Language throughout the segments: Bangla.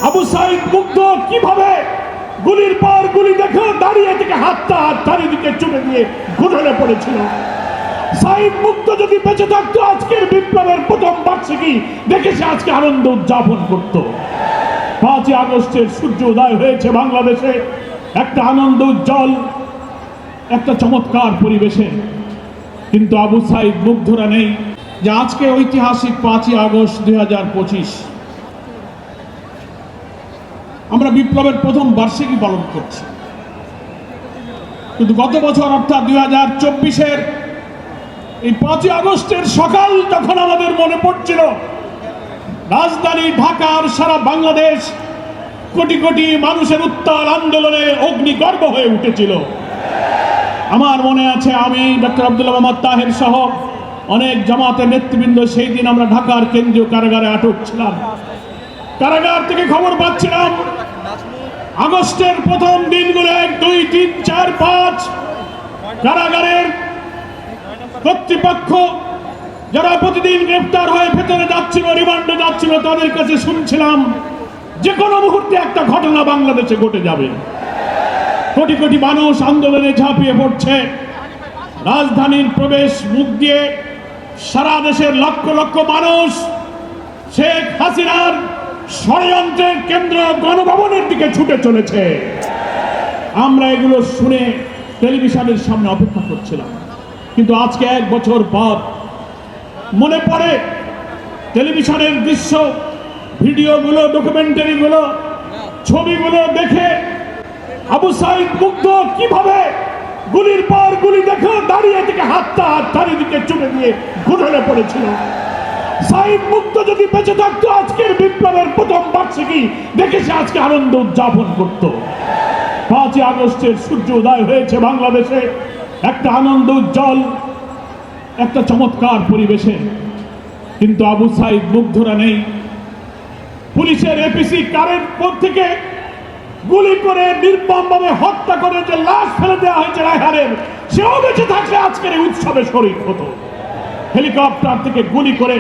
আবু সাইদ মুগ্ধ কিভাবে গুলির পর গুলি দেখে দাঁড়িয়ে থেকে হাতটা চারিদিকে চুমে দিয়ে ঘুরে পড়েছিল। সাইদ মুগ্ধ যদি বেঁচে থাকতো আজকের বিপ্লবের প্রথম বার্ষিকী দেখে সে আজকে আনন্দ উদযাপন করত। 5ই আগস্টের সূর্য উদয় হয়েছে বাংলাদেশে একটা আনন্দ উজ্জ্বল একটা চমৎকার পরিবেশে, কিন্তু আবু সাইদ মুগ্ধরা নেই যে আজকে ঐতিহাসিক 5ই আগস্ট 2025 আমরা বিপ্লবের প্রথম বার্ষিকী পালন করছি। কিন্তু গত বছর অর্থাৎ 2024-এর এই 5ই আগস্টের সকাল যখন আমাদের মনে পড়ছিল রাজধানী ঢাকার সারা বাংলাদেশ কোটি কোটি মানুষের উত্তাল আন্দোলনে অগ্নিগর্ভ হয়ে উঠেছিল। আমার মনে আছে আমি ডক্টর আব্দুল্লাহ মোহাম্মদ তাহের সহ অনেক জামাতের নেতৃবৃন্দ সেই দিন আমরা ঢাকার কেন্দ্রীয় কারাগারে আটক ছিলাম। কারাগার থেকে খবর পাচ্ছিলাম আগস্টের প্রথম দিনগুলো 1, 2, 3, 4, 5 কারাগারের কর্তৃপক্ষ যারা প্রতিদিন গ্রেফতার হয়ে ভেতরে যাচ্ছিল, রিমান্ডে যাচ্ছিল, তাদের কাছে শুনছিলাম যে কোনো মুহূর্তে একটা ঘটনা বাংলাদেশে ঘটে যাবে। কোটি কোটি মানুষ আন্দোলনে ঝাঁপিয়ে পড়ছে। রাজধানীর প্রবেশ মুখ দিয়ে সারা দেশের লক্ষ লক্ষ মানুষ শেখ হাসিনার ষড়যন্ত্রের কেন্দ্র গণভবনের দিকে ছুটে চলেছে। আমরা এগুলো শুনে টেলিভিশনের সামনে অপেক্ষা করছিলাম, কিন্তু আজকে 1 বছর পর মনে পড়ে টেলিভিশনের দৃশ্য, ভিডিওগুলো, ডকুমেন্টারিগুলো, ছবিগুলো দেখে আবু সাইদ মুগ্ধ কিভাবে গুলির পর গুলি দেখে দাঁড়িয়ে থেকে হাতটা চারিদিকে চুমে দিয়ে ঘুরে পড়েছিল। সাইদ মুগ্ধ যদি বেঁচে থাকতো আজকের বিপ্লবের প্রথম বার্ষিকী দেখে সে আজকে আনন্দ উদযাপন করত। 5ই আগস্টের সূর্য উদয় হয়েছে বাংলাদেশে একটা আনন্দ উজ্জ্বল একটা চমৎকার পরিবেশে, কিন্তু আবু সাইদ মুগ্ধরা নেই। পুলিশের এপিসি কারের পর থেকে গুলি করে নির্মমভাবে হত্যা করে যে লাশ ফেলে দেওয়া হয়েছে রায়হানের, সেও বেঁচে থাকলে আজকের এই উৎসবে শরীক হতো। হেলিকপ্টার থেকে গুলি করে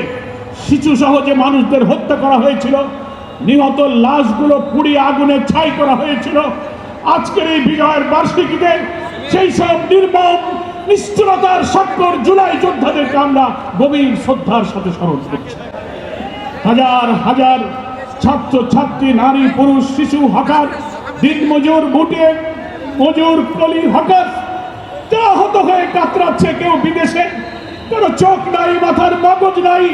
শিশু সহ যে মানুষদের হত্যা করা হয়েছিল, নিহত লাশগুলো পুড়িয়ে আগুনে ছাই করা হয়েছিল। আজকের এই বিজয়ের বার্ষিকীতে সেই সব নির্মম নিষ্ঠুরতার সক্কর জুলাই যোদ্ধাদেরকে আমরা গভীর শ্রদ্ধার সাথে স্মরণ করছি। হাজার হাজার ছাত্র ছাত্রী, নারী, পুরুষ, শিশু, হকার, দিনমজুর, ভুটে মজুর, কলি হকার যারা আহত হয়ে কাতরাচ্ছে, কেউ বিদেশে, কারো চোখ নাই, মাথার মগজ নাই,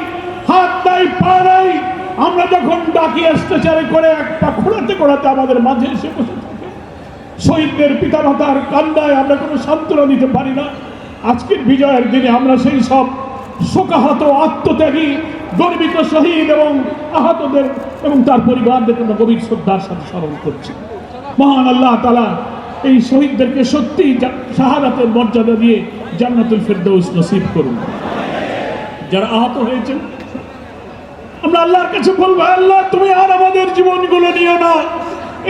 হাত নাই, পা নাই। আমরা যখন ডাকি স্ট্রেচারে করে একটা ঘোরাতে ঘোরাতে আমাদের মাঝে এসে বসে থাকে। শহীদদের পিতামাতার কান্নায় আমরা কোনো সান্ত্বনা দিতে পারি না। আজকের বিজয়ের দিনে আমরা সেই সব শোকাহত, আত্মত্যাগী, গর্বিত শহীদ এবং আহতদের এবং তার পরিবারদেরকে আমরা গভীর শ্রদ্ধার সাথে স্মরণ করছি। মহান আল্লাহ তাআলা এই শহীদদেরকে সত্যি শাহাদাতের মর্যাদা দিয়ে জান্নাতুল ফেরদৌস নসিব করুন। যারা আহত হয়েছেন আমরা আল্লাহর কাছে বলবো, আল্লাহ তুমি আর আমাদের জীবনগুলো নিও না,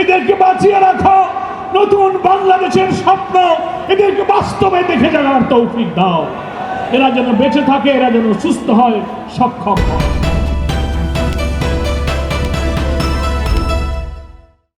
এদেরকে বাঁচিয়ে রাখো। নতুন বাংলাদেশের স্বপ্ন এদেরকে বাস্তবে দেখে যাওয়ার তৌফিক দাও। এরা যেন বেঁচে থাকে, এরা যেন সুস্থ হয়, সক্ষম হয়।